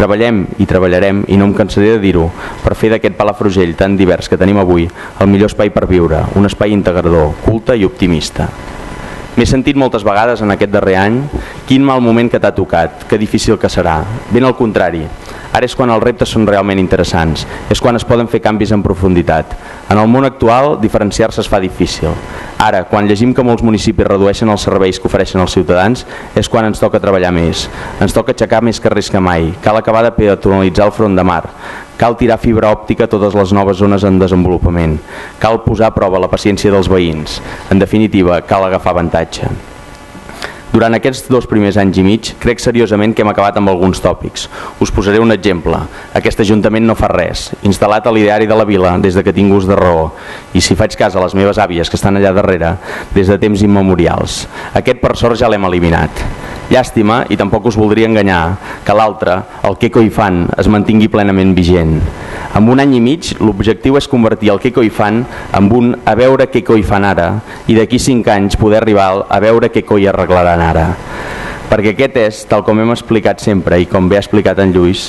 Treballem i treballarem, i no em cansaré de dir-ho, per fer d'aquest Palafrugell tan divers que tenim avui el millor espai per viure, un espai integrador, culte i optimista. M'he sentit moltes vegades en aquest darrer any: quin mal moment que t'ha tocat, que difícil que serà. Ben al contrari, ara és quan els reptes són realment interessants, és quan es poden fer canvis en profunditat. En el món actual, diferenciar-se es fa difícil. Ara, quan llegim que molts municipis redueixen els serveis que ofereixen als ciutadans, és quan ens toca treballar més. Ens toca aixecar més carrers que mai. Cal acabar de peatonalitzar el front de mar. Cal tirar fibra òptica a totes les noves zones en desenvolupament. Cal posar a prova la paciència dels veïns. En definitiva, cal agafar avantatge. Durant aquests 2 primers anys i mig, crec seriosament que hem acabat amb alguns tòpics. Us posaré un exemple. Aquest Ajuntament no fa res, instal·lat a l'ideari de la vila des de que tinc ús de raó, i si faig cas a les meves àvies que estan allà darrere, des de temps immemorials. Aquest, per sort, ja l'hem eliminat. Llàstima, i tampoc us voldria enganyar, que l'altre, el Què coi fan, es mantingui plenament vigent. En un any i mig, l'objectiu és convertir el Què coi fan en un a veure què coi fan ara, i d'aquí 5 anys poder arribar a veure què coi arreglaran ara. Perquè aquest és, tal com hem explicat sempre i com bé ha explicat en Lluís,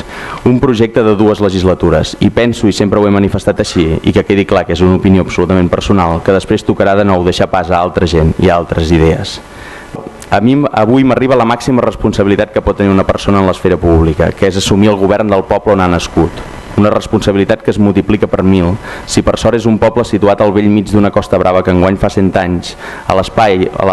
un projecte de 2 legislatures, i penso, i sempre ho he manifestat així, i que quedi clar que és una opinió absolutament personal, que després tocarà de nou deixar pas a altra gent i a altres idees. A mi avui m'arriba la màxima responsabilitat que pot tenir una persona en l'esfera pública, que és assumir el govern del poble on ha nascut. Una responsabilitat que es multiplica per 1000 si per sort és un poble situat al vell mig d'una Costa Brava que enguany fa 100 anys, a l'espai on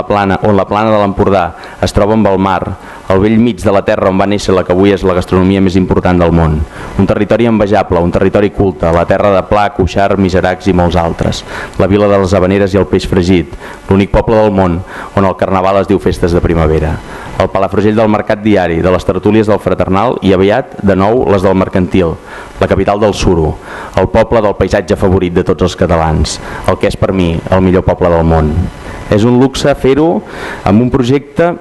la plana de l'Empordà es troba amb el mar, al vell mig de la terra on va néixer la que avui és la gastronomia més important del món. Un territori envejable, un territori culte, la terra de Pla, Cuixart, Miseracs i molts altres. La vila de les Havaneres i el peix fregit, l'únic poble del món on el carnaval es diu festes de primavera. El Palafrugell del mercat diari, de les tertúlies del fraternal i aviat, de nou, les del mercantil, la capital del suro, el poble del paisatge favorit de tots els catalans, el que és per mi el millor poble del món. És un luxe fer-ho amb un projecte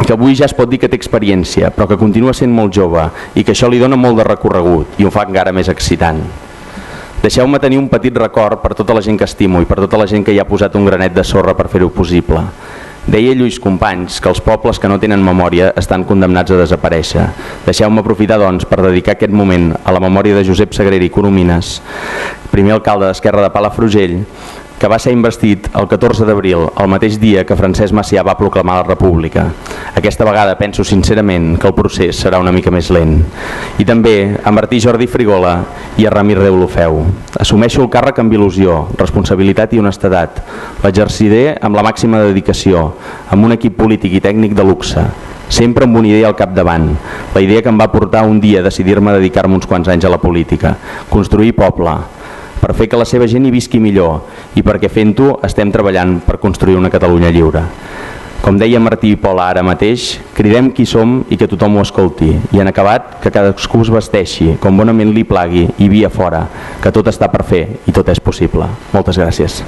que avui ja es pot dir que té experiència, però que continua sent molt jove i que això li dona molt de recorregut i ho fa encara més excitant. Deixeu-me tenir un petit record per tota la gent que estimo i per tota la gent que hi ha posat un granet de sorra per fer-ho possible. Deia Lluís Companys que els pobles que no tenen memòria estan condemnats a desaparèixer. Deixeu-me aprofitar, doncs, per dedicar aquest moment a la memòria de Josep Sagrera i Coromines, primer alcalde d'Esquerra de Palafrugell, que va ser investit el 14 d'abril, el mateix dia que Francesc Macià va proclamar la República. Aquesta vegada penso sincerament que el procés serà una mica més lent. I també a Martí Jordi Frigola i a Ramir Deulofeu. Assumeixo el càrrec amb il·lusió, responsabilitat i honestedat. L'exerciré amb la màxima dedicació, amb un equip polític i tècnic de luxe, sempre amb una idea al capdavant, la idea que em va portar un dia a decidir-me a dedicar-me uns quants anys a la política, construir poble, per fer que la seva gent hi visqui millor i perquè fent-ho estem treballant per construir una Catalunya lliure. Com deia Martí i Pola ara mateix, cridem qui som i que tothom ho escolti, i en acabat que cadascú es vesteixi com bonament li plagui i via fora, que tot està per fer i tot és possible. Moltes gràcies.